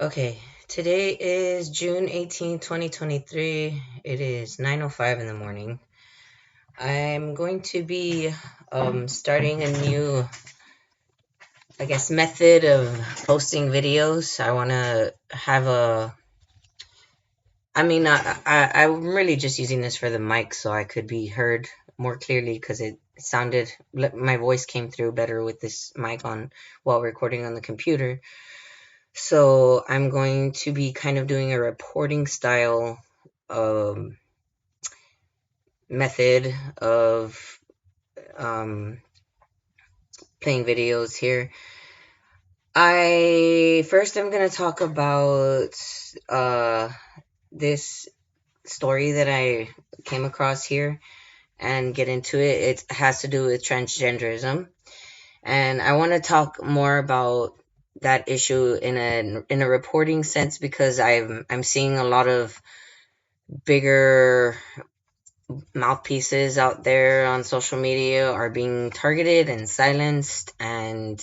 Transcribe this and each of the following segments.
Okay, today is June 18th, 2023. It is 9:05 in the morning. I'm going to be starting a new, method of posting videos. I want to have I'm really just using this for the mic so I could be heard more clearly because it sounded, my voice came through better with this mic on while recording on the computer. So I'm going to be kind of doing a reporting style um, method of um, playing videos here. I'm gonna talk about uh, this story that I came across here and get into it. It has to do with transgenderism, and I want to talk more about that issue in a reporting sense because I'm seeing a lot of bigger mouthpieces out there on social media are being targeted and silenced and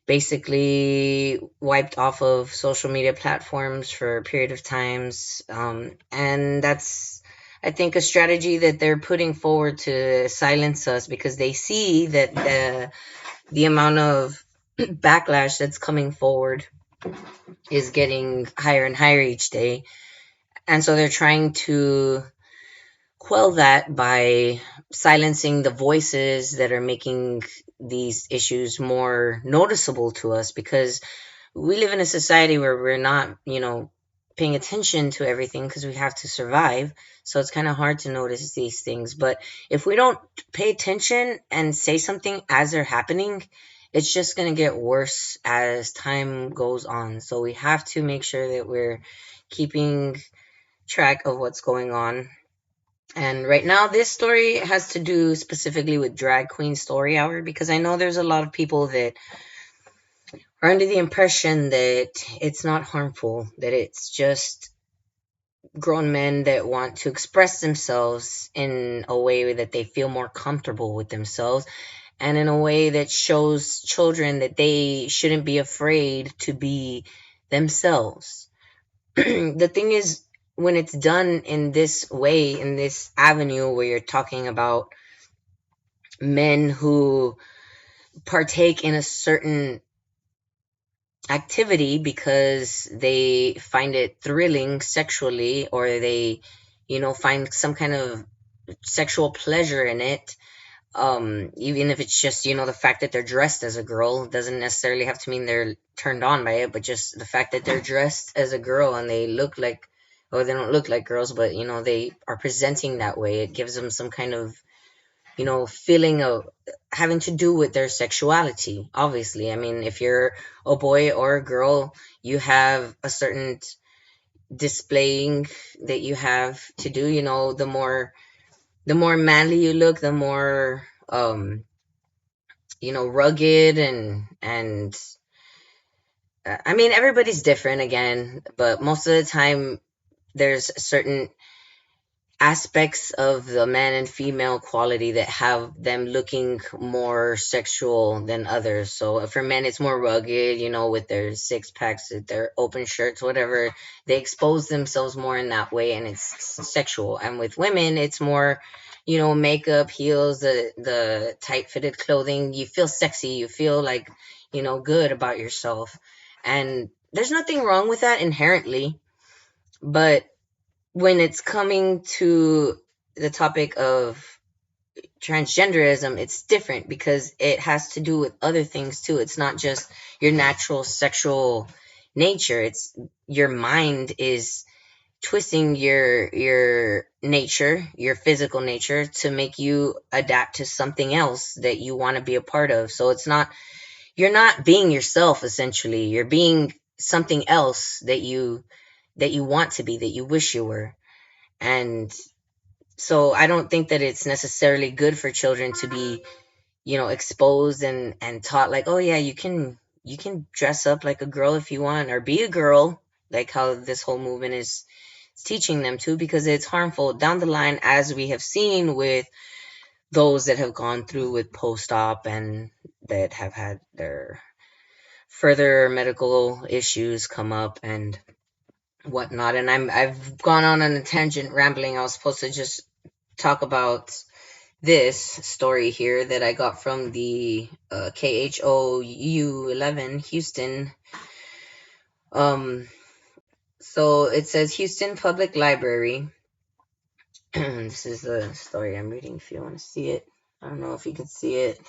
basically wiped off of social media platforms for a period of times. And that's, I think, a strategy that they're putting forward to silence us because they see that the amount of backlash that's coming forward is getting higher and higher each day. And so they're trying to quell that by silencing the voices that are making these issues more noticeable to us because we live in a society where we're not, paying attention to everything because we have to survive. So it's kind of hard to notice these things. But if we don't pay attention and say something as they're happening, it's just going to get worse as time goes on. So we have to make sure that we're keeping track of what's going on. And right now, this story has to do specifically with Drag Queen Story Hour because I know there's a lot of people that are under the impression that it's not harmful, that it's just grown men that want to express themselves in a way that they feel more comfortable with themselves and in a way that shows children that they shouldn't be afraid to be themselves. The thing is, when it's done in this way, in this avenue where you're talking about men who partake in a certain activity because they find it thrilling sexually or they find some kind of sexual pleasure in it, even if it's just the fact that they're dressed as a girl doesn't necessarily have to mean they're turned on by it, but just the fact that they're dressed as a girl and they look like, or they don't look like girls, but they are presenting that way, it gives them some kind of feeling of having to do with their sexuality. Obviously, I mean, if you're a boy or a girl, you have a certain displaying that you have to do. The more manly you look, the more rugged and I mean, everybody's different again, but most of the time there's certain aspects of the man and female quality that have them looking more sexual than others. So for men, it's more rugged, with their six packs, their open shirts, whatever. They expose themselves more in that way, and it's sexual. And with women, it's more, makeup, heels, the tight fitted clothing. You feel sexy. You feel like, good about yourself. And there's nothing wrong with that inherently, but when it's coming to the topic of transgenderism, it's different because it has to do with other things too. It's not just your natural sexual nature. It's your mind is twisting your nature, your physical nature to make you adapt to something else that you want to be a part of. So it's not, you're not being yourself essentially. You're being something else that you want to be, that you wish you were. And so I don't think that it's necessarily good for children to be, exposed and taught like, oh yeah, you can dress up like a girl if you want or be a girl, like how this whole movement is teaching them to, because it's harmful down the line, as we have seen with those that have gone through with post-op and that have had their further medical issues come up and whatnot. And I've gone on a tangent rambling. I was supposed to just talk about this story here that I got from the KHOU 11 Houston. Um, so it says Houston Public Library. This is the story I'm reading if you want to see it. I don't know if you can see it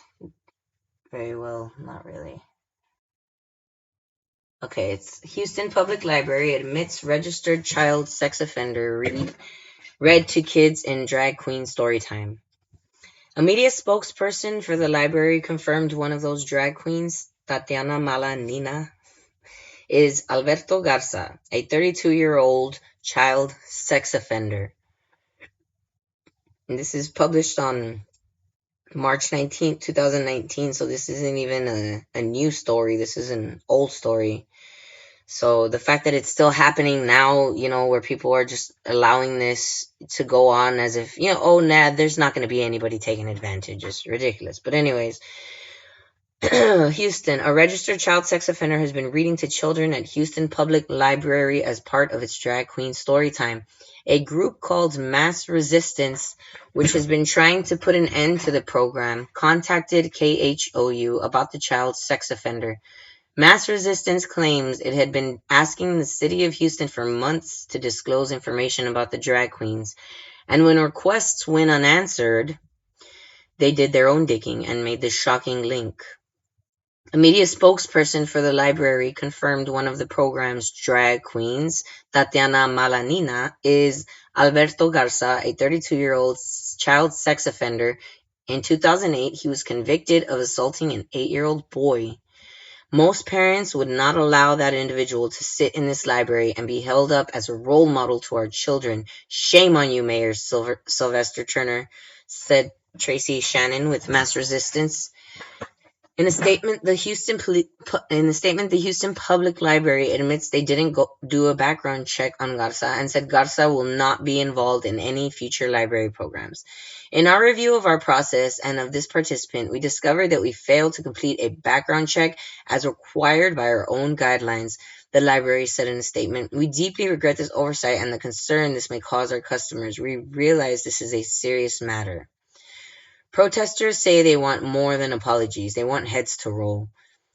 very well. Not really. Okay, it's Houston Public Library admits registered child sex offender read to kids in drag queen story time. A media spokesperson for the library confirmed one of those drag queens, Tatiana Malanina, is Alberto Garza, a 32-year-old child sex offender. And this is published on March 19th, 2019, so this isn't even a new story. This is an old story. So the fact that it's still happening now, where people are just allowing this to go on as if, oh, nah, there's not going to be anybody taking advantage. It's ridiculous. But anyways, Houston, a registered child sex offender has been reading to children at Houston Public Library as part of its drag queen story time. A group called Mass Resistance, which has been trying to put an end to the program, contacted KHOU about the child sex offender. Mass Resistance claims it had been asking the city of Houston for months to disclose information about the drag queens, and when requests went unanswered, they did their own digging and made this shocking link. A media spokesperson for the library confirmed one of the program's drag queens, Tatiana Malanina, is Alberto Garza, a 32-year-old child sex offender. In 2008, he was convicted of assaulting an 8-year-old boy. Most parents would not allow that individual to sit in this library and be held up as a role model to our children. Shame on you, Mayor Sylvester Turner, said Tracy Shannon with Mass Resistance. In a statement, the Houston Public Library admits they didn't do a background check on Garza and said Garza will not be involved in any future library programs. In our review of our process and of this participant, we discovered that we failed to complete a background check as required by our own guidelines, the library said in a statement. We deeply regret this oversight and the concern this may cause our customers. We realize this is a serious matter. Protesters say they want more than apologies. They want heads to roll.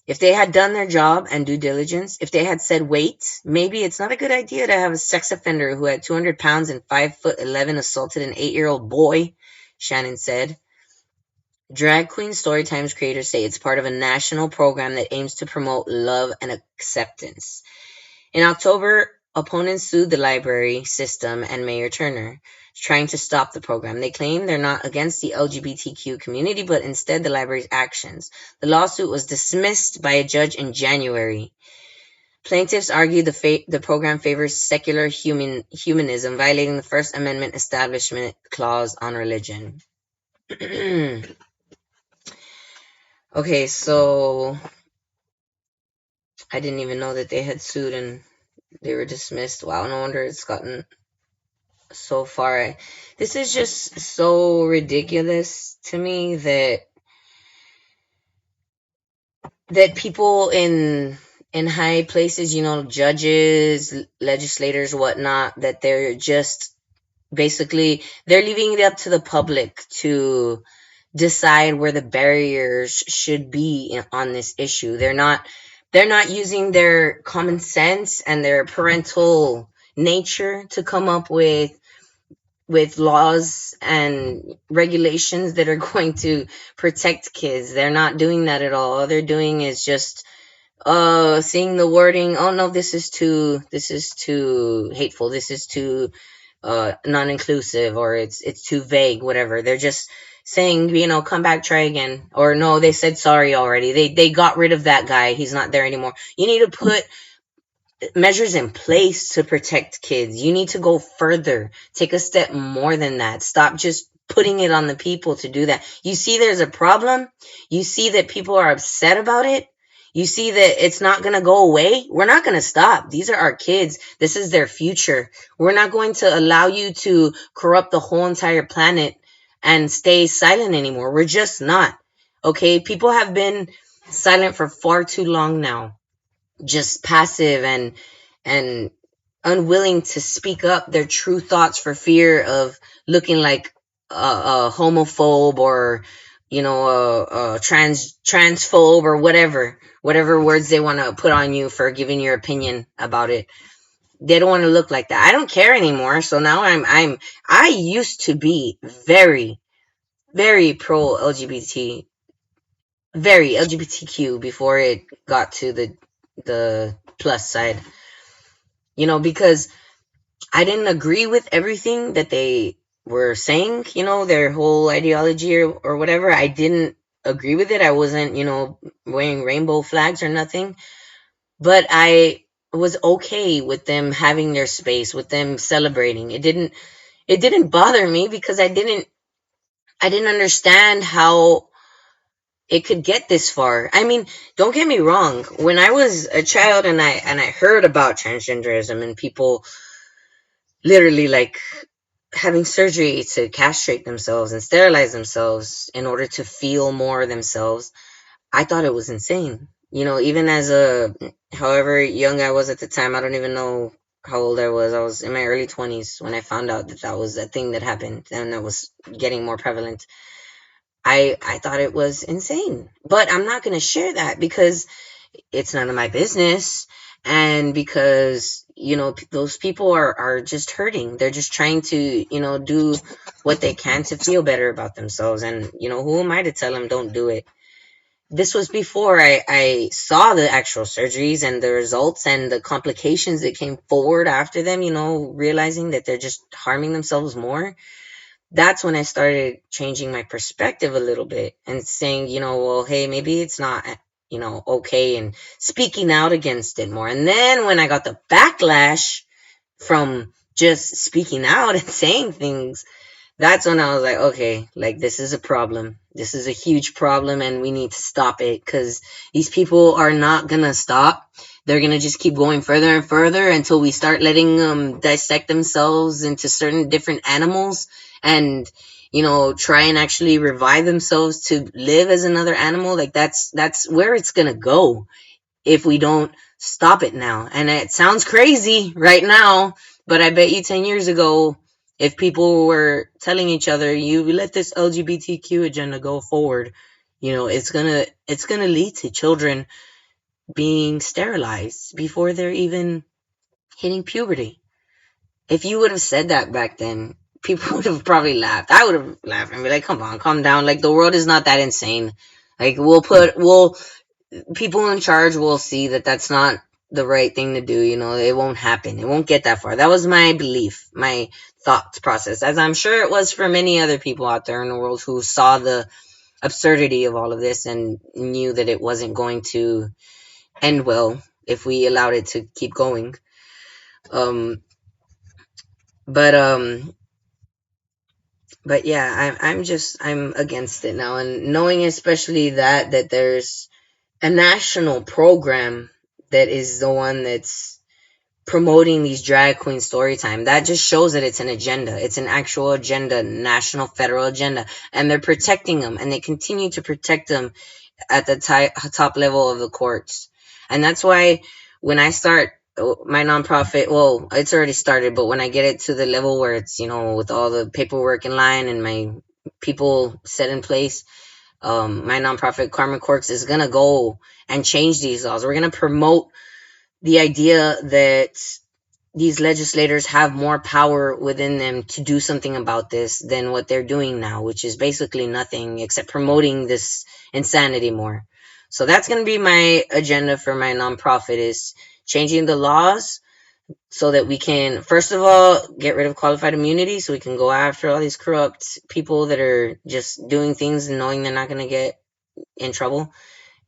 If they had done their job and due diligence, if they had said, wait, maybe it's not a good idea to have a sex offender who had 200 pounds and 5'11" assaulted an 8-year-old boy, Shannon said. Drag Queen Storytime's creators say it's part of a national program that aims to promote love and acceptance. In October, opponents sued the library system and Mayor Turner, trying to stop the program. They claim they're not against the LGBTQ community, but instead the library's actions. The lawsuit was dismissed by a judge in January. Plaintiffs argue the program favors secular humanism, violating the First Amendment Establishment Clause on religion. Okay, so I didn't even know that they had sued and they were dismissed. Wow, no wonder it's gotten so far. This is just so ridiculous to me that people in high places, judges, legislators, whatnot, that they're just basically they're leaving it up to the public to decide where the barriers should be on this issue. They're not using their common sense and their parental nature to come up with laws and regulations that are going to protect kids. They're not doing that at all. All they're doing is just seeing the wording, oh no, this is too hateful, this is too non-inclusive, or it's too vague, whatever. They're just saying, come back, try again, or no, they said sorry already. They got rid of that guy. He's not there anymore. You need to put measures in place to protect kids. You need to go further. Take a step more than that. Stop just putting it on the people to do that. You see there's a problem. You see that people are upset about it. You see that it's not going to go away. We're not going to stop. These are our kids. This is their future. We're not going to allow you to corrupt the whole entire planet and stay silent anymore. We're just not. Okay? People have been silent for far too long now. just passive and unwilling to speak up their true thoughts for fear of looking like a homophobe or a transphobe or whatever words they want to put on you for giving your opinion about it. They don't want to look like that. I don't care anymore. So now I used to be very pro LGBT, very LGBTQ before it got to the plus side. Because I didn't agree with everything that they were saying, their whole ideology or whatever. I didn't agree with it. I wasn't, wearing rainbow flags or nothing, but I was okay with them having their space, with them celebrating. It didn't bother me because I didn't understand how it could get this far. I mean, don't get me wrong. When I was a child and I heard about transgenderism and people literally like having surgery to castrate themselves and sterilize themselves in order to feel more themselves, I thought it was insane. Even as however young I was at the time, I don't even know how old I was. I was in my early 20s when I found out that that was a thing that happened and that was getting more prevalent. I thought it was insane. But I'm not going to share that because it's none of my business, and because those people are just hurting. They're just trying to do what they can to feel better about themselves, and who am I to tell them don't do it? This was before I saw the actual surgeries and the results and the complications that came forward after them, realizing that they're just harming themselves more. That's when I started changing my perspective a little bit and saying, well, hey, maybe it's not, okay, and speaking out against it more. And then when I got the backlash from just speaking out and saying things, that's when I was like, okay, like this is a problem. This is a huge problem, and we need to stop it because these people are not gonna stop. They're gonna just keep going further and further until we start letting them dissect themselves into certain different animals and try and actually revive themselves to live as another animal. Like that's where it's gonna go if we don't stop it now. And it sounds crazy right now, but I bet you 10 years ago, if people were telling each other, you let this LGBTQ agenda go forward, it's gonna lead to children being sterilized before they're even hitting puberty. If you would have said that back then, people would have probably laughed. I would have laughed and be like, come on, calm down. Like the world is not that insane. Like we'll people in charge will see that that's not the right thing to do. It won't happen. It won't get that far. That was my belief, my thought process, as I'm sure it was for many other people out there in the world who saw the absurdity of all of this and knew that it wasn't going to end well if we allowed it to keep going. Um, but but yeah, I'm against it now, and knowing especially that there's a national program that is the one that's promoting these drag queen story time, that just shows that it's an agenda. It's an actual agenda, national federal agenda, and they're protecting them, and they continue to protect them at the top level of the courts. And that's why when I start my nonprofit, well, it's already started, but when I get it to the level where it's with all the paperwork in line and my people set in place, my nonprofit Carmen Corks is gonna go and change these laws. We're gonna promote the idea that these legislators have more power within them to do something about this than what they're doing now, which is basically nothing except promoting this insanity more. So that's going to be my agenda for my nonprofit, is changing the laws so that we can, first of all, get rid of qualified immunity so we can go after all these corrupt people that are just doing things and knowing they're not going to get in trouble,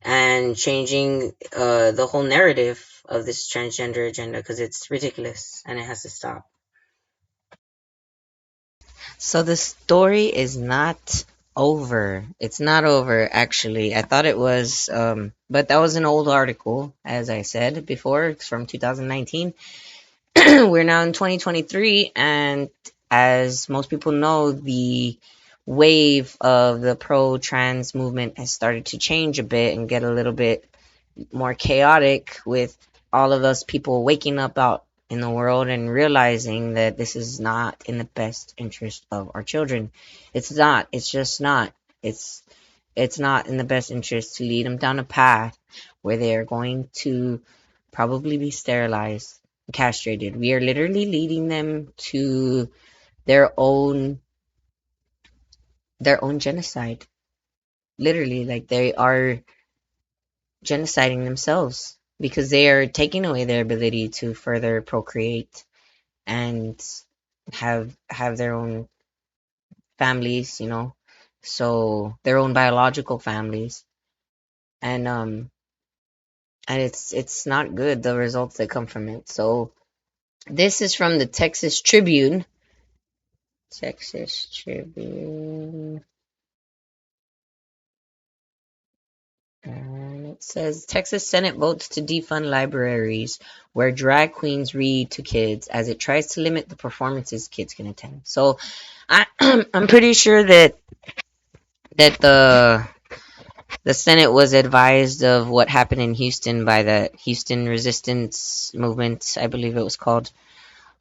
and changing the whole narrative of this transgender agenda because it's ridiculous and it has to stop. So the story is not over. It's not over, actually. I thought it was, but that was an old article, as I said before. It's from 2019. We're now in 2023, and as most people know, the wave of the pro trans movement has started to change a bit and get a little bit more chaotic with all of us people waking up out in the world and realizing that this is not in the best interest of our children. It's not. It's just not. It's it's not in the best interest to lead them down a path where they are going to probably be sterilized, castrated. We are literally leading them to their own genocide. Literally, like they are genociding themselves because they are taking away their ability to further procreate and have their own families, so their own biological families, and it's not good, the results that come from it. So this is from the Texas Tribune. Texas Tribune. And it says Texas Senate votes to defund libraries where drag queens read to kids as it tries to limit the performances kids can attend. So I'm pretty sure that the Senate was advised of what happened in Houston by the Houston Resistance Movement, I believe it was called.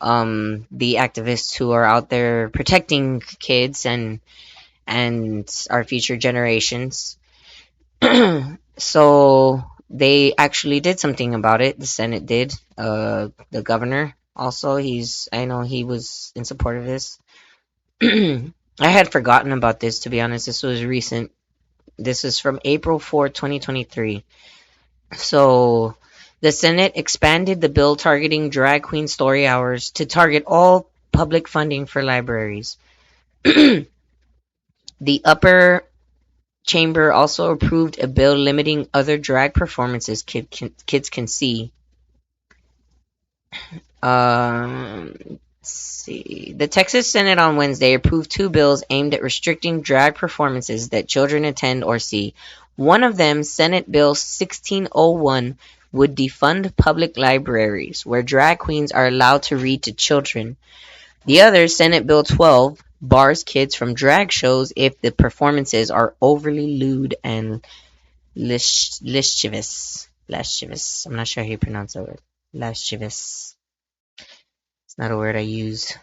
The activists who are out there protecting kids and our future generations. So they actually did something about it. The Senate did. The governor also. I know he was in support of this. I had forgotten about this, to be honest. This was recent. This is from April 4th, 2023. So the Senate expanded the bill targeting drag queen story hours to target all public funding for libraries. The upper chamber also approved a bill limiting other drag performances kids can see. Let's see. The Texas Senate on Wednesday approved two bills aimed at restricting drag performances that children attend or see. One of them, Senate Bill 1601, would defund public libraries where drag queens are allowed to read to children. The other, Senate Bill 12, bars kids from drag shows if the performances are overly lewd and lascivious. Lascivious. I'm not sure how you pronounce that word. Lascivious. It's not a word I use.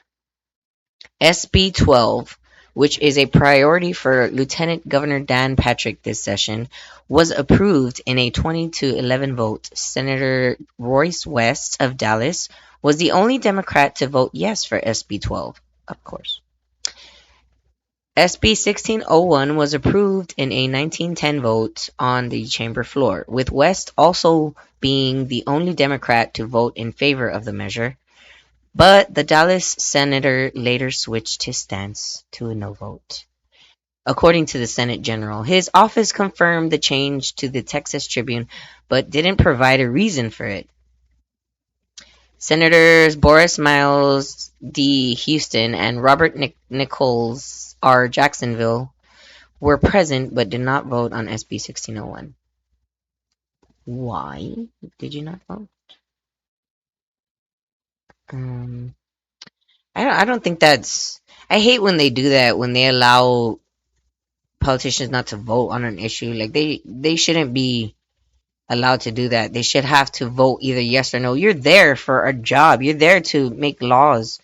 SB 12, which is a priority for Lieutenant Governor Dan Patrick this session, was approved in a 20-11 vote. Senator Royce West of Dallas was the only Democrat to vote yes for SB 12, of course. SB 1601 was approved in a 1910 vote on the chamber floor, with West also being the only Democrat to vote in favor of the measure. But the Dallas senator later switched his stance to a no vote. According to the Senate General, his office confirmed the change to the Texas Tribune, but didn't provide a reason for it. Senators Boris Miles D. Houston and Robert Nichols R. Jacksonville were present but did not vote on SB 1601. Why did you not vote? Um, I don't think that's. I hate when they do that, when they allow politicians not to vote on an issue. Like they shouldn't be allowed to do that. They should have to vote either yes or no. You're there for a job. You're there to make laws.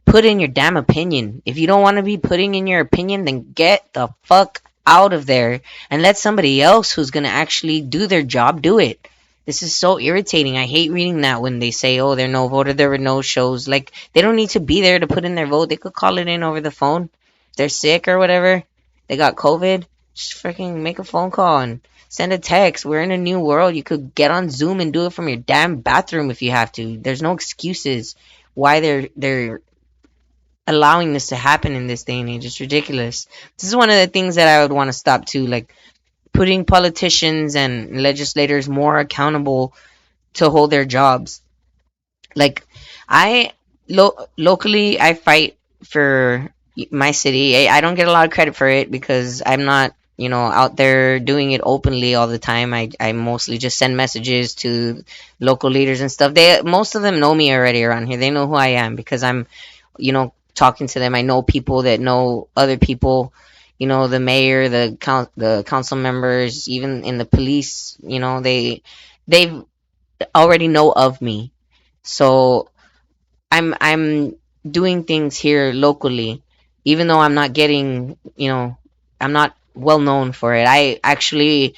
Put in your damn opinion. If you don't want to be putting in your opinion, then get the fuck out of there and let somebody else who's going to actually do their job do it. This is so irritating. I hate reading that when they say, oh, there are no voter, there were no shows. Like, they don't need to be there to put in their vote. They could call it in over the phone. If they're sick or whatever, they got COVID, just freaking make a phone call and send a text. We're in a new world. You could get on Zoom and do it from your damn bathroom if you have to. There's no excuses why they're allowing this to happen in this day and age. It's ridiculous. This is one of the things that I would want to stop too, like putting politicians and legislators more accountable to hold their jobs. Like I locally, I fight for my city. I don't get a lot of credit for it because I'm not, out there doing it openly all the time. I mostly just send messages to local leaders and stuff. Most of them know me already around here. They know who I am because I'm, talking to them. I know people that know other people. The mayor, the council members, even in the police. They They already know of me. So I'm doing things here locally, even though I'm not getting, I'm not well known for it. I actually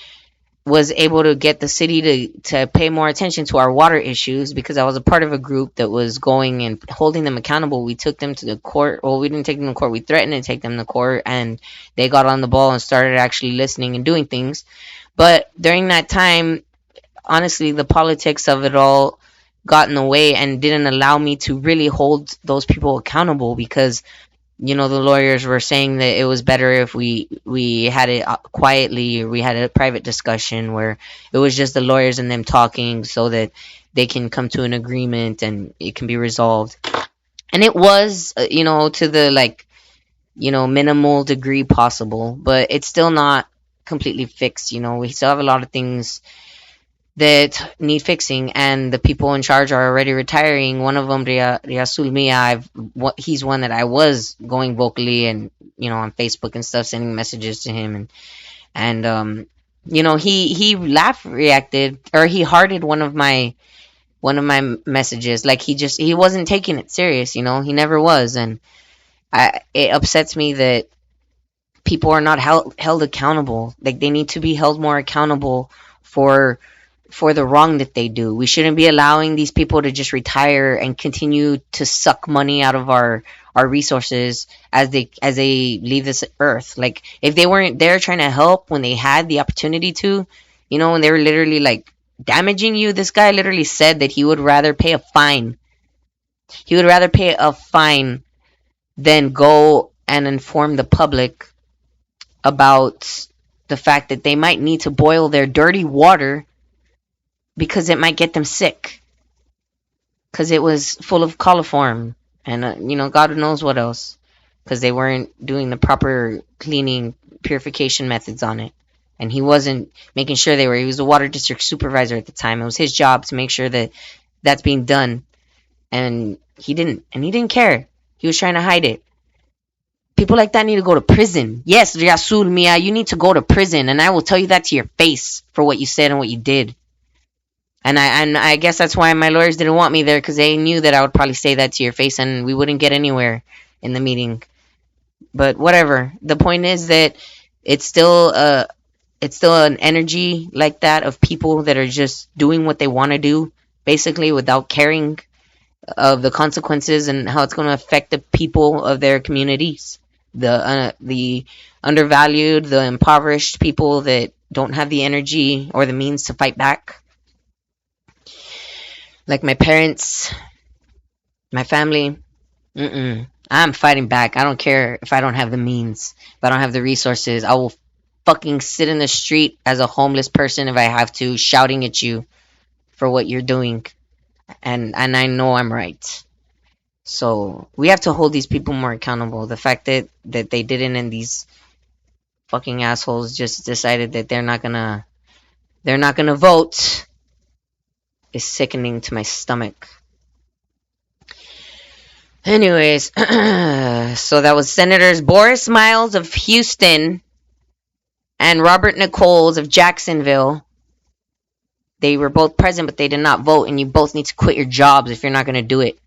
was able to get the city to pay more attention to our water issues because I was a part of a group that was going and holding them accountable. We took them to the court. Well, we didn't take them to court. We threatened to take them to court, and they got on the ball and started actually listening and doing things. But during that time, honestly, the politics of it all got in the way and didn't allow me to really hold those people accountable because the lawyers were saying that it was better if we had it quietly, or we had a private discussion where it was just the lawyers and them talking so that they can come to an agreement and it can be resolved. And it was, to the, like, minimal degree possible, but it's still not completely fixed. We still have a lot of things that need fixing, and the people in charge are already retiring. One of them, Riasul Mia, he's one that I was going vocally and on Facebook and stuff, sending messages to him, and he laughed, reacted, or he hearted one of my messages. Like, he wasn't taking it serious. He never was, and it upsets me that people are not held accountable. Like, they need to be held more accountable for the wrong that they do. We shouldn't be allowing these people to just retire and continue to suck money out of our resources as they leave this earth. Like, if they weren't there trying to help when they had the opportunity to, when they were literally like damaging you. This guy literally said that he would rather pay a fine. He would rather pay a fine than go and inform the public about the fact that they might need to boil their dirty water because it might get them sick because it was full of coliform and God knows what else, because they weren't doing the proper cleaning purification methods on it, and he wasn't making sure they were. He was a water district supervisor at the time. It was his job to make sure that that's being done, and he didn't care. He was trying to hide it. People like that need to go to prison. Yes, Riasul Mia, you need to go to prison, and I will tell you that to your face for what you said and what you did. And I guess that's why my lawyers didn't want me there, because they knew that I would probably say that to your face and we wouldn't get anywhere in the meeting. But whatever. The point is that it's still an energy like that of people that are just doing what they want to do, basically, without caring of the consequences and how it's going to affect the people of their communities. The undervalued, the impoverished people that don't have the energy or the means to fight back, like my parents, my family. I'm fighting back. I don't care if I don't have the means, if I don't have the resources. I will fucking sit in the street as a homeless person if I have to, shouting at you for what you're doing. And I know I'm right. So we have to hold these people more accountable. The fact that they didn't, and these fucking assholes just decided that they're not gonna vote, is sickening to my stomach. Anyways, so that was Senators Boris Miles of Houston and Robert Nichols of Jacksonville. They were both present, but they did not vote, and you both need to quit your jobs if you're not going to do it.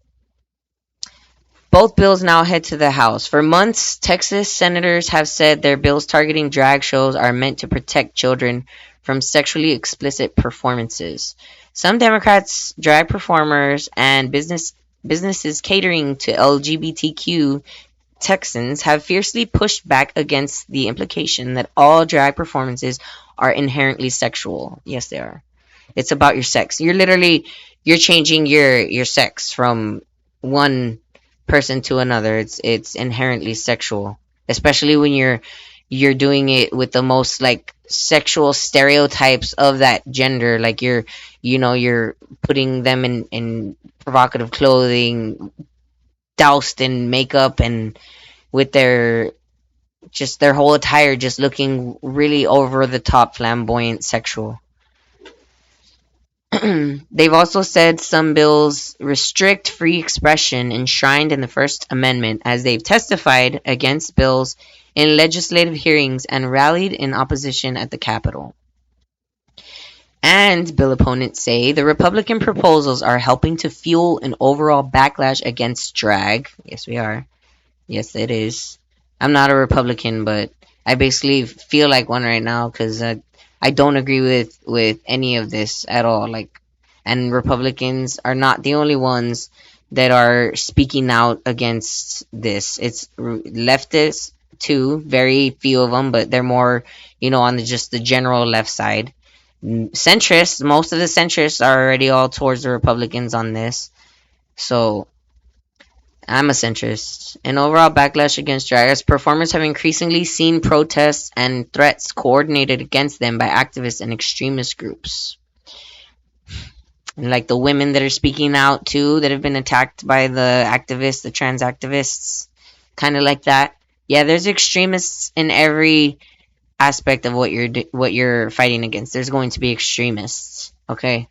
Both bills now head to the House. For months, Texas senators have said their bills targeting drag shows are meant to protect children from sexually explicit performances. Some Democrats, drag performers, and businesses catering to LGBTQ Texans have fiercely pushed back against the implication that all drag performances are inherently sexual. Yes, they are. It's about your sex. You're changing your sex from one person to another. It's inherently sexual, especially when you're doing it with the most, like, sexual stereotypes of that gender. Like, you're putting them in provocative clothing, doused in makeup, and with their whole attire just looking really over the top, flamboyant, sexual. They've also said some bills restrict free expression enshrined in the First Amendment, as they've testified against bills in legislative hearings and rallied in opposition at the Capitol. And bill opponents say the Republican proposals are helping to fuel an overall backlash against drag. Yes, we are. Yes, it is. I'm not a Republican, but I basically feel like one right now because I don't agree with any of this at all. Like, and Republicans are not the only ones that are speaking out against this. It's leftists too, very few of them, but they're more, on just the general left side. Centrists, most of the centrists are already all towards the Republicans on this. So I'm a centrist. An overall backlash against drag as performers have increasingly seen protests and threats coordinated against them by activists and extremist groups. And like the women that are speaking out too, that have been attacked by the activists, the trans activists, kind of like that. Yeah, there's extremists in every aspect of what you're fighting against. There's going to be extremists. Okay.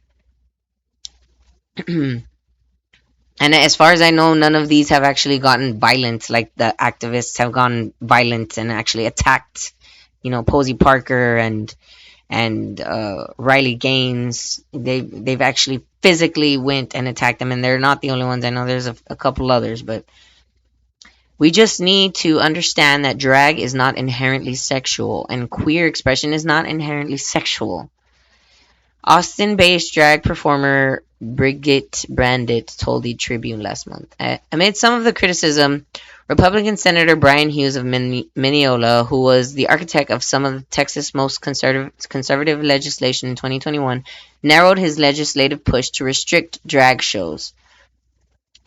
And as far as I know, none of these have actually gotten violent. Like the activists have gone violent and actually attacked, Posey Parker and Riley Gaines. They've actually physically went and attacked them, and they're not the only ones. I know there's a couple others, but we just need to understand that drag is not inherently sexual, and queer expression is not inherently sexual. Austin-based drag performer Brigitte Brandit told the Tribune last month. Amid some of the criticism, Republican Senator Brian Hughes of Mineola, who was the architect of some of Texas' most conservative legislation in 2021, narrowed his legislative push to restrict drag shows.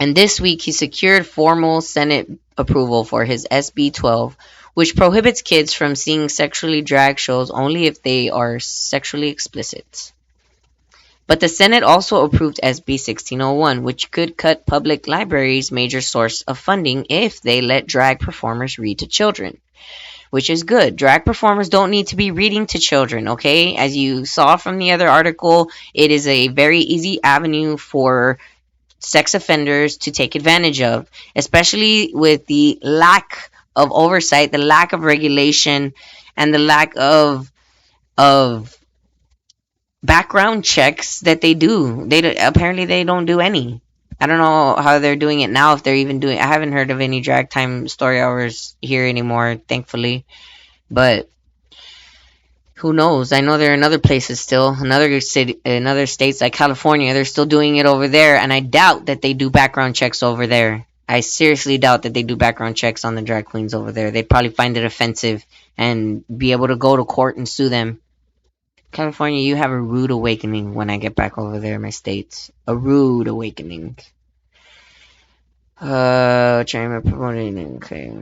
And this week, he secured formal Senate approval for his SB 12, which prohibits kids from seeing sexually drag shows only if they are sexually explicit. But the Senate also approved SB 1601, which could cut public libraries' major source of funding if they let drag performers read to children, which is good. Drag performers don't need to be reading to children, okay? As you saw from the other article, it is a very easy avenue for sex offenders to take advantage of, especially with the lack of oversight, the lack of regulation, and the lack of background checks that they do. Apparently they don't do any. I don't know how they're doing it now. If they're even doing, I haven't heard of any drag time story hours here anymore, thankfully. But who knows? I know they're in other places still, another city, in other states like California. They're still doing it over there, and I doubt that they do background checks over there. I seriously doubt that they do background checks on the drag queens over there. They'd probably find it offensive and be able to go to court and sue them. California, you have a rude awakening when I get back over there in my states. A rude awakening. Chairman promoting. Okay.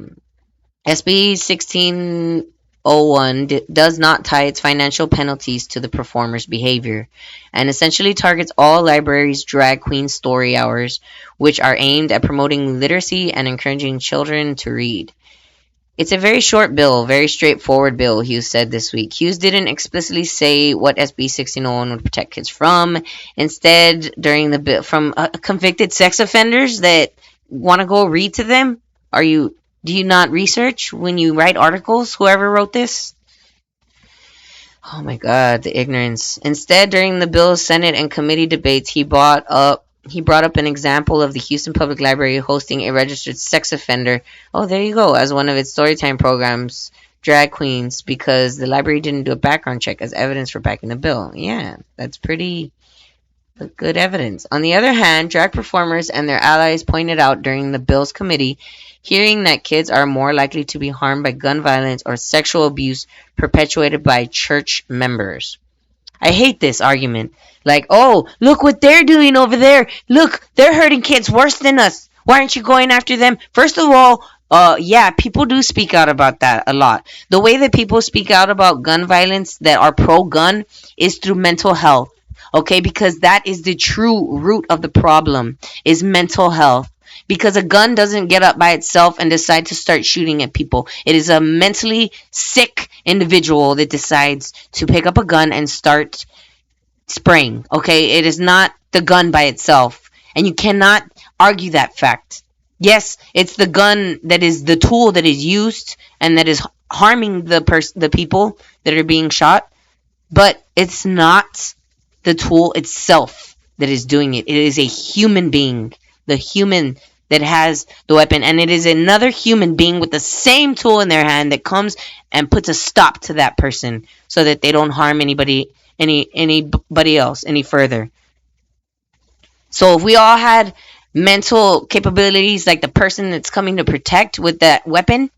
SB 1601 does not tie its financial penalties to the performer's behavior and essentially targets all libraries' drag queen story hours, which are aimed at promoting literacy and encouraging children to read. It's a very short bill, very straightforward bill, Hughes said this week. Hughes didn't explicitly say what SB 1601 would protect kids from. Instead, during the bill, from convicted sex offenders that want to go read to them. Do you not research when you write articles? Whoever wrote this? Oh my God, the ignorance. Instead, during the bill's Senate and committee debates, he brought up an example of the Houston Public Library hosting a registered sex offender. Oh, there you go, as one of its storytime programs, drag queens, because the library didn't do a background check as evidence for backing the bill. Yeah, that's pretty good evidence. On the other hand, drag performers and their allies pointed out during the bill's committee hearing that kids are more likely to be harmed by gun violence or sexual abuse perpetuated by church members. I hate this argument. Like, oh, look what they're doing over there. Look, they're hurting kids worse than us. Why aren't you going after them? First of all, yeah, people do speak out about that a lot. The way that people speak out about gun violence that are pro-gun is through mental health. Okay, because that is the true root of the problem is mental health. Because a gun doesn't get up by itself and decide to start shooting at people. It is a mentally sick individual that decides to pick up a gun and start spraying. Okay, it is not the gun by itself, and you cannot argue that fact. Yes, it's the gun that is the tool that is used and that is harming the people that are being shot, but it's not the tool itself that is doing it. It is a human being, the human that has the weapon, and it is another human being with the same tool in their hand that comes and puts a stop to that person so that they don't harm anybody else any further. So if we all had mental capabilities like the person that's coming to protect with that weapon,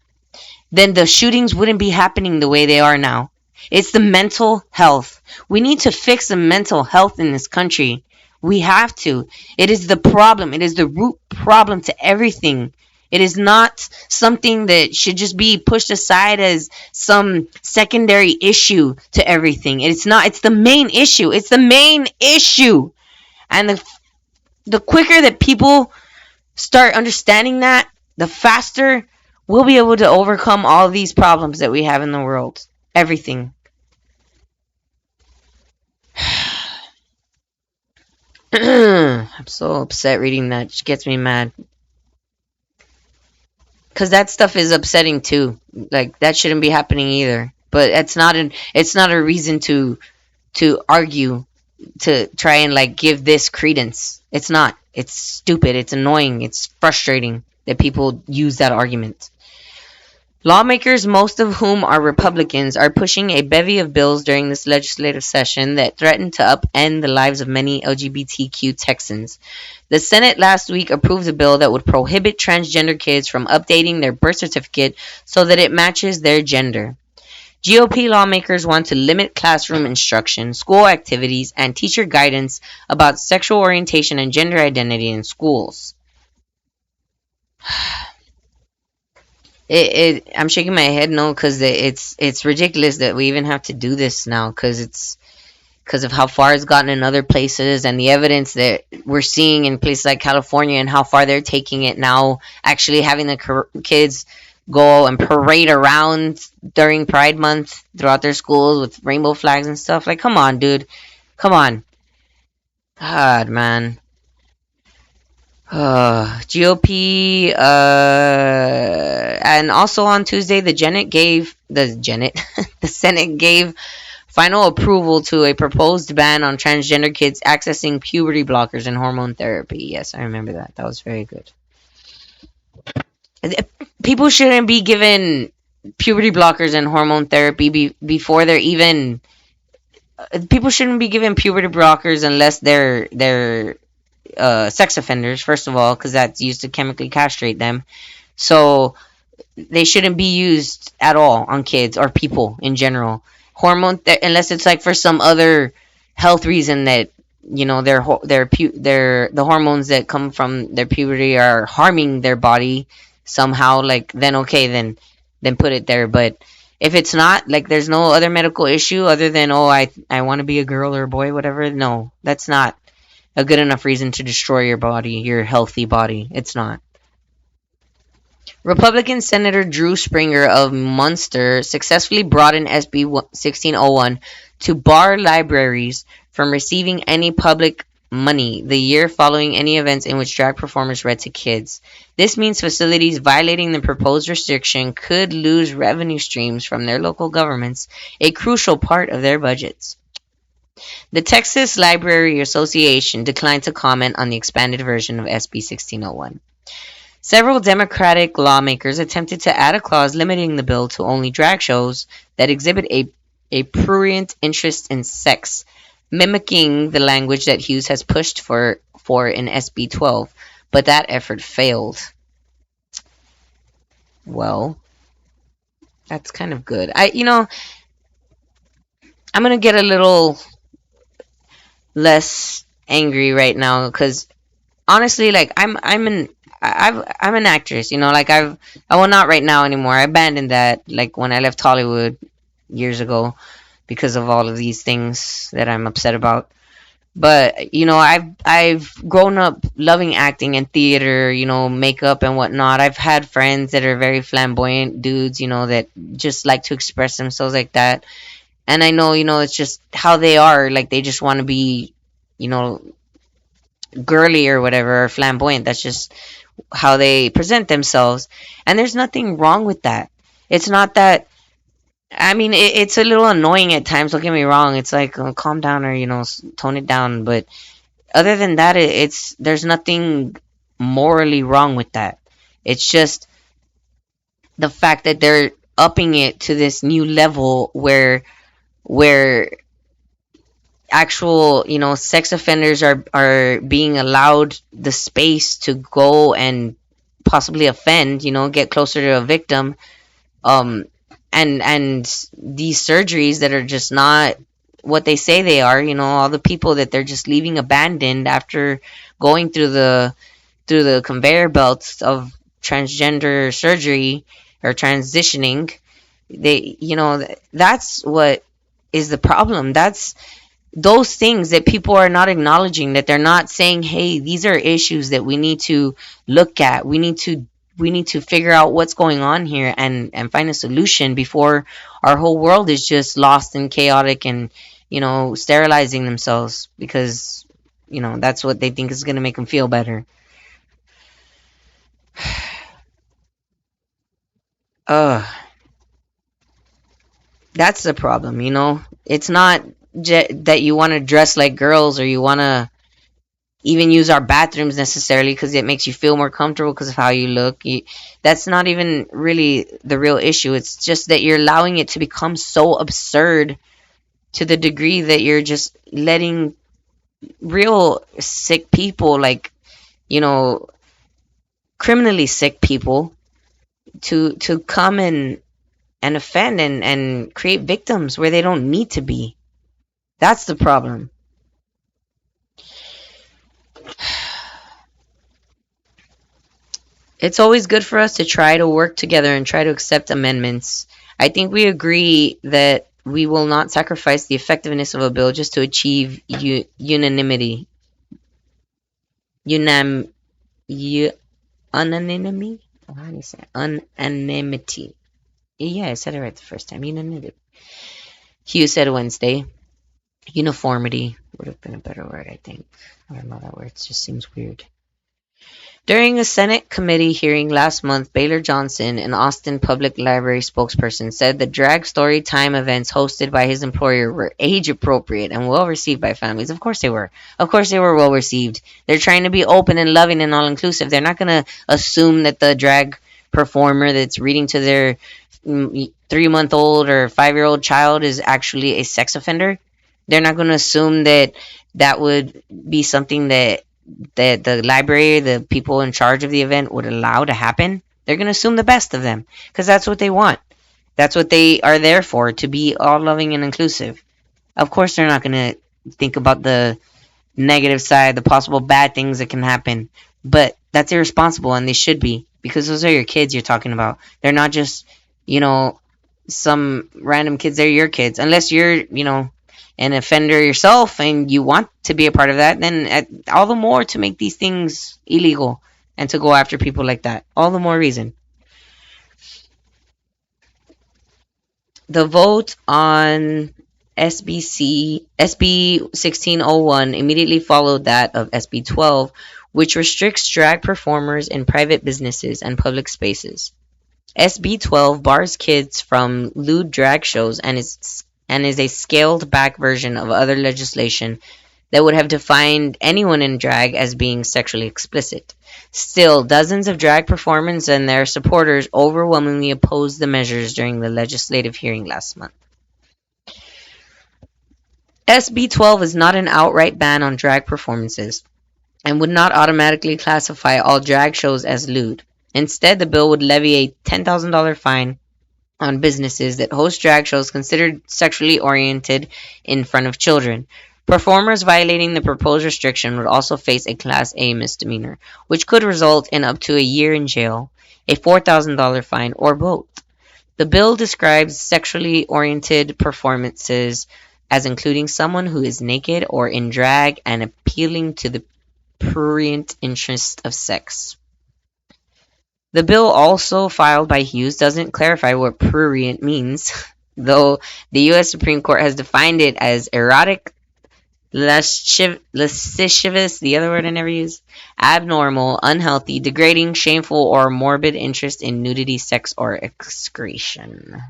then the shootings wouldn't be happening the way they are now. It's the mental health. We need to fix the mental health in this country. We have to. It is the problem. It is the root problem to everything. It is not something that should just be pushed aside as some secondary issue to everything. It's not. It's the main issue. It's the main issue. And the quicker that people start understanding that, the faster we'll be able to overcome all of these problems that we have in the world. Everything. I'm so upset reading that. It gets me mad. Cause that stuff is upsetting too. Like that shouldn't be happening either. But it's not a reason to argue to try and like give this credence. It's not. It's stupid. It's annoying. It's frustrating that people use that argument. Lawmakers, most of whom are Republicans, are pushing a bevy of bills during this legislative session that threaten to upend the lives of many LGBTQ Texans. The Senate last week approved a bill that would prohibit transgender kids from updating their birth certificate so that it matches their gender. GOP lawmakers want to limit classroom instruction, school activities, and teacher guidance about sexual orientation and gender identity in schools. I'm shaking my head no, because it's ridiculous that we even have to do this now, because of how far it's gotten in other places and the evidence that we're seeing in places like California and how far they're taking it now, actually having the kids go and parade around during Pride Month throughout their schools with rainbow flags and stuff. Like, come on, dude. Come on. God, man. GOP, and also on Tuesday, the Senate gave final approval to a proposed ban on transgender kids accessing puberty blockers and hormone therapy. Yes, I remember that. That was very good. People shouldn't be given puberty blockers and hormone therapy before they're even. People shouldn't be given puberty blockers unless they're sex offenders. First of all, because that's used to chemically castrate them. So they shouldn't be used at all on kids or people in general. Unless it's like for some other health reason that their the hormones that come from their puberty are harming their body somehow. Like then okay, then put it there. But if it's not, like there's no other medical issue other than I want to be a girl or a boy, whatever. No, that's not a good enough reason to destroy your body, your healthy body. It's not. Republican Senator Drew Springer of Munster successfully brought in SB 1601 to bar libraries from receiving any public money the year following any events in which drag performers read to kids. This means facilities violating the proposed restriction could lose revenue streams from their local governments, a crucial part of their budgets. The Texas Library Association declined to comment on the expanded version of SB 1601. Several Democratic lawmakers attempted to add a clause limiting the bill to only drag shows that exhibit a prurient interest in sex, mimicking the language that Hughes has pushed for in SB 12, but that effort failed. Well, that's kind of good. I'm gonna get a little less angry right now because honestly, like I'm an actress, like I will not right now anymore. I abandoned that like when I left Hollywood years ago because of all of these things that I'm upset about. But I've grown up loving acting and theater, makeup and whatnot. I've had friends that are very flamboyant dudes, that just like to express themselves like that. And I know, it's just how they are. Like they just want to be, you know, girly or whatever, or flamboyant. That's just how they present themselves. And there's nothing wrong with that. It's not that I mean, it's a little annoying at times. Don't get me wrong. It's like, calm down, or tone it down. But other than that, it's there's nothing morally wrong with that. It's just the fact that they're upping it to this new level where actual sex offenders are being allowed the space to go and possibly offend, get closer to a victim, um and these surgeries that are just not what they say they are, all the people that they're just leaving abandoned after going through the conveyor belts of transgender surgery or transitioning. They, that's what is the problem. That's those things that people are not acknowledging, that they're not saying, hey, these are issues that we need to look at. We need to figure out what's going on here and find a solution before our whole world is just lost and chaotic and sterilizing themselves because that's what they think is going to make them feel better. uh that's the problem. It's not that you want to dress like girls or you want to even use our bathrooms necessarily because it makes you feel more comfortable because of how you look. That's not even really the real issue. It's just that you're allowing it to become so absurd to the degree that you're just letting real sick people, like, you know, criminally sick people, to come and offend and create victims where they don't need to be. That's the problem. It's always good for us to try to work together and try to accept amendments. I think we agree that we will not sacrifice the effectiveness of a bill just to achieve unanimity. Unam, u, unanimity? How do you say it? Unanimity. Yeah, I said it right the first time. Unanimity. Hugh said Wednesday. Uniformity would have been a better word, I think. I don't know that word. It just seems weird. During a Senate committee hearing last month, Baylor Johnson, an Austin Public Library spokesperson, said the drag story time events hosted by his employer were age appropriate and well received by families. Of course they were. Of course they were well received. They're trying to be open and loving and all inclusive. They're not going to assume that the drag performer that's reading to their 3-month old or 5-year old child is actually a sex offender. They're not going to assume that that would be something that the library, the people in charge of the event would allow to happen. They're going to assume the best of them because that's what they want. That's what they are there for, to be all loving and inclusive. Of course, they're not going to think about the negative side, the possible bad things that can happen. But that's irresponsible, and they should be because those are your kids you're talking about. They're not just, you know, some random kids. They're your kids. Unless you're, an offender yourself and you want to be a part of that, then all the more to make these things illegal and to go after people like that. All the more reason. The vote on SB 1601 immediately followed that of SB 12, which restricts drag performers in private businesses and public spaces. SB 12 bars kids from lewd drag shows and is a scaled back version of other legislation that would have defined anyone in drag as being sexually explicit. Still, dozens of drag performers and their supporters overwhelmingly opposed the measures during the legislative hearing last month. SB 12 is not an outright ban on drag performances and would not automatically classify all drag shows as lewd. Instead, the bill would levy a $10,000 fine on businesses that host drag shows considered sexually oriented in front of children. Performers violating the proposed restriction would also face a Class A misdemeanor, which could result in up to a year in jail, a $4,000 fine, or both. The bill describes sexually oriented performances as including someone who is naked or in drag and appealing to the prurient interest of sex. The bill, also filed by Hughes, doesn't clarify what prurient means, though the U.S. Supreme Court has defined it as erotic, lascivious, the other word I never use, abnormal, unhealthy, degrading, shameful, or morbid interest in nudity, sex, or excretion.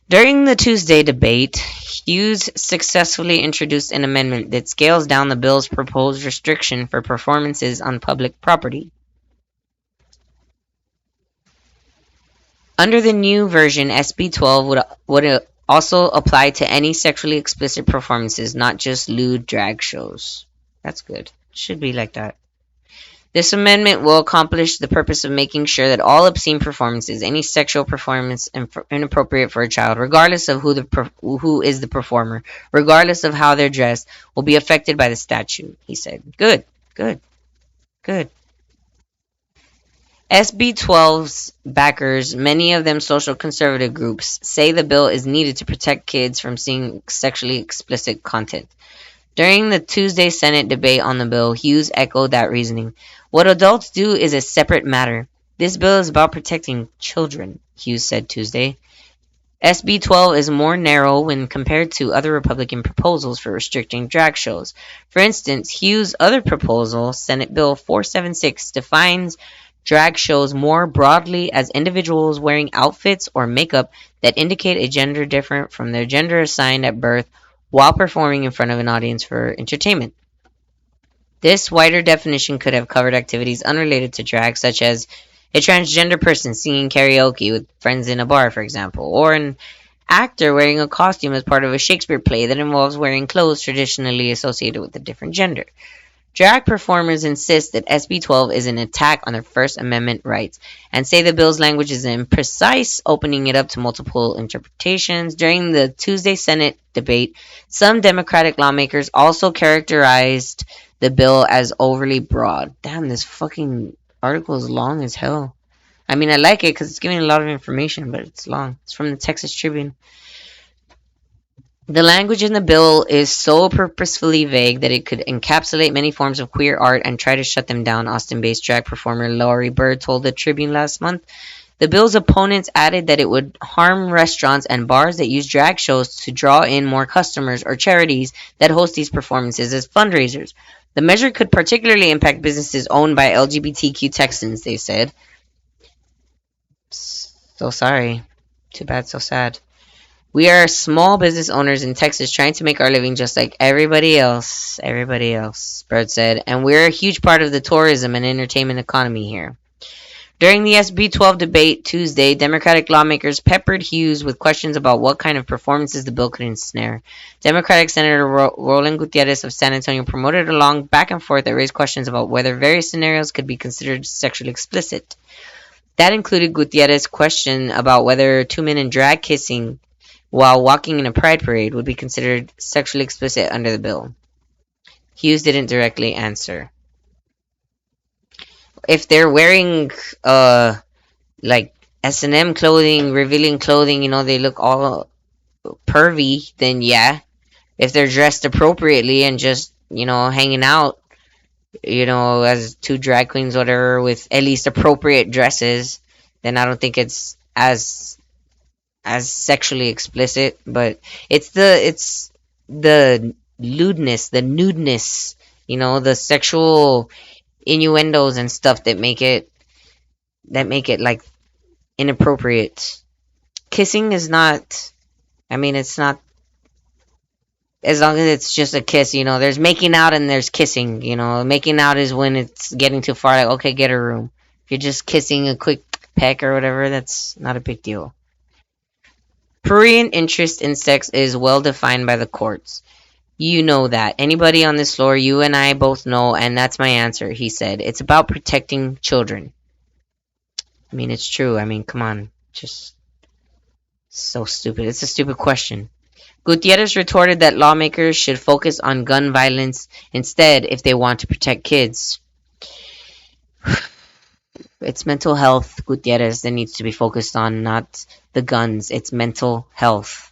During the Tuesday debate, Hughes successfully introduced an amendment that scales down the bill's proposed restriction for performances on public property. Under the new version, SB 12 would also apply to any sexually explicit performances, not just lewd drag shows. That's good. Should be like that. This amendment will accomplish the purpose of making sure that all obscene performances, any sexual performance inappropriate for a child, regardless of who is the performer, regardless of how they're dressed, will be affected by the statute, he said. Good, good, good. SB 12's backers, many of them social conservative groups, say the bill is needed to protect kids from seeing sexually explicit content. During the Tuesday Senate debate on the bill, Hughes echoed that reasoning. What adults do is a separate matter. This bill is about protecting children, Hughes said Tuesday. SB 12 is more narrow when compared to other Republican proposals for restricting drag shows. For instance, Hughes' other proposal, Senate Bill 476, defines drag shows more broadly as individuals wearing outfits or makeup that indicate a gender different from their gender assigned at birth while performing in front of an audience for entertainment. This wider definition could have covered activities unrelated to drag, such as a transgender person singing karaoke with friends in a bar, for example, or an actor wearing a costume as part of a Shakespeare play that involves wearing clothes traditionally associated with a different gender. Drag performers insist that SB 12 is an attack on their First Amendment rights and say the bill's language is imprecise, opening it up to multiple interpretations. During the Tuesday Senate debate, some Democratic lawmakers also characterized the bill as overly broad. Damn, this fucking article is long as hell. I mean, I like it because it's giving a lot of information, but it's long. It's from the Texas Tribune. The language in the bill is so purposefully vague that it could encapsulate many forms of queer art and try to shut them down, Austin-based drag performer Laurie Bird told the Tribune last month. The bill's opponents added that it would harm restaurants and bars that use drag shows to draw in more customers or charities that host these performances as fundraisers. The measure could particularly impact businesses owned by LGBTQ Texans, they said. So sorry. Too bad, so sad. We are small business owners in Texas trying to make our living just like everybody else. Everybody else, Bird said. And we're a huge part of the tourism and entertainment economy here. During the SB 12 debate Tuesday, Democratic lawmakers peppered Hughes with questions about what kind of performances the bill could ensnare. Democratic Senator Roland Gutierrez of San Antonio promoted a long back and forth that raised questions about whether various scenarios could be considered sexually explicit. That included Gutierrez's question about whether two men in drag kissing while walking in a pride parade would be considered sexually explicit under the bill. Hughes didn't directly answer. If they're wearing like S&M clothing, revealing clothing, they look all pervy, then yeah. If they're dressed appropriately and just, hanging out, as two drag queens, whatever, with at least appropriate dresses, then I don't think it's as sexually explicit. But it's the lewdness, the nudeness, the sexual innuendos and stuff that make it like inappropriate. Kissing is not. I mean, it's not, as long as it's just a kiss. There's making out and there's kissing. Making out is when it's getting too far. Like, okay, get a room. If you're just kissing a quick peck or whatever, that's not a big deal. Prurient interest in sex is well defined by the courts. You know that. Anybody on this floor, you and I both know, and that's my answer, he said. It's about protecting children. I mean, it's true. I mean, come on. Just so stupid. It's a stupid question. Gutierrez retorted that lawmakers should focus on gun violence instead if they want to protect kids. It's mental health, Gutierrez, that needs to be focused on, not the guns. It's mental health.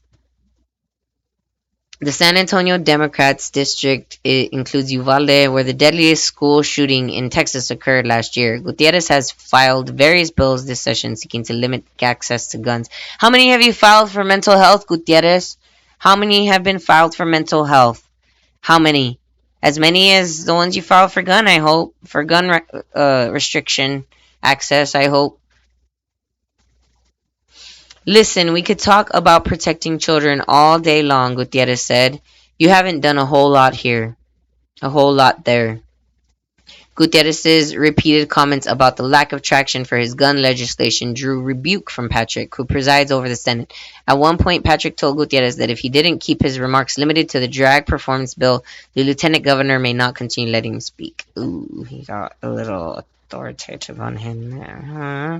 The San Antonio Democrats district includes Uvalde, where the deadliest school shooting in Texas occurred last year. Gutierrez has filed various bills this session seeking to limit access to guns. How many have you filed for mental health, Gutierrez? How many have been filed for mental health? How many? As many as the ones you filed for gun, I hope. For gun restriction access, I hope. Listen, we could talk about protecting children all day long, Gutierrez said. You haven't done a whole lot here, a whole lot there. Gutierrez's repeated comments about the lack of traction for his gun legislation drew rebuke from Patrick, who presides over the Senate. At one point, Patrick told Gutierrez that if he didn't keep his remarks limited to the drag performance bill, the lieutenant governor may not continue letting him speak. Ooh, he got a little authoritative on him there, huh?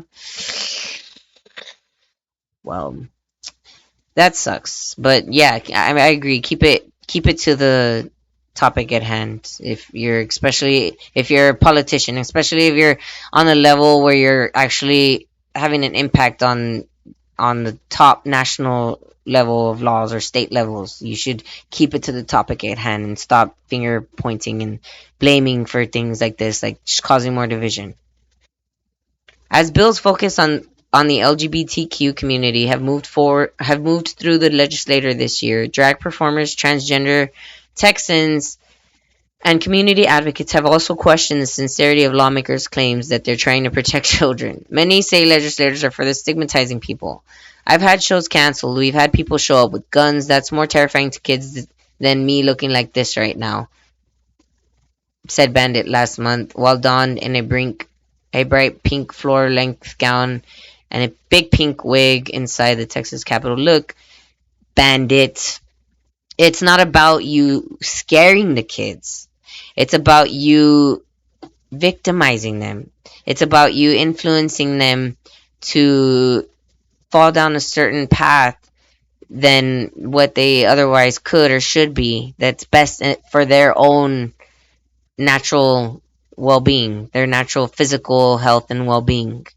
Well, that sucks. But yeah, I agree. Keep it to the topic at hand. If you're especially if you're a politician, especially if you're on a level where you're actually having an impact on the top national level of laws or state levels, you should keep it to the topic at hand and stop finger pointing and blaming for things like this, like just causing more division. As bills focus on the LGBTQ community have moved through the legislature this year, drag performers, transgender Texans, and community advocates have also questioned the sincerity of lawmakers' claims that they're trying to protect children. Many say legislators are further stigmatizing people. I've had shows canceled. We've had people show up with guns. That's more terrifying to kids than me looking like this right now, said Bandit last month, while donned in a bright pink floor-length gown and a big pink wig inside the Texas Capitol. Look, Bandit, it's not about you scaring the kids. It's about you victimizing them. It's about you influencing them to fall down a certain path than what they otherwise could or should be. That's best for their own natural well-being, their natural physical health and well-being.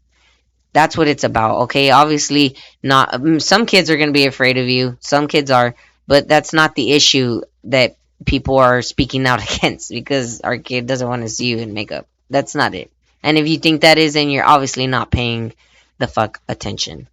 That's what it's about, okay? Obviously, not some kids are going to be afraid of you. Some kids are, but that's not the issue that people are speaking out against because our kid doesn't want to see you in makeup. That's not it. And if you think that is, then you're obviously not paying the fuck attention.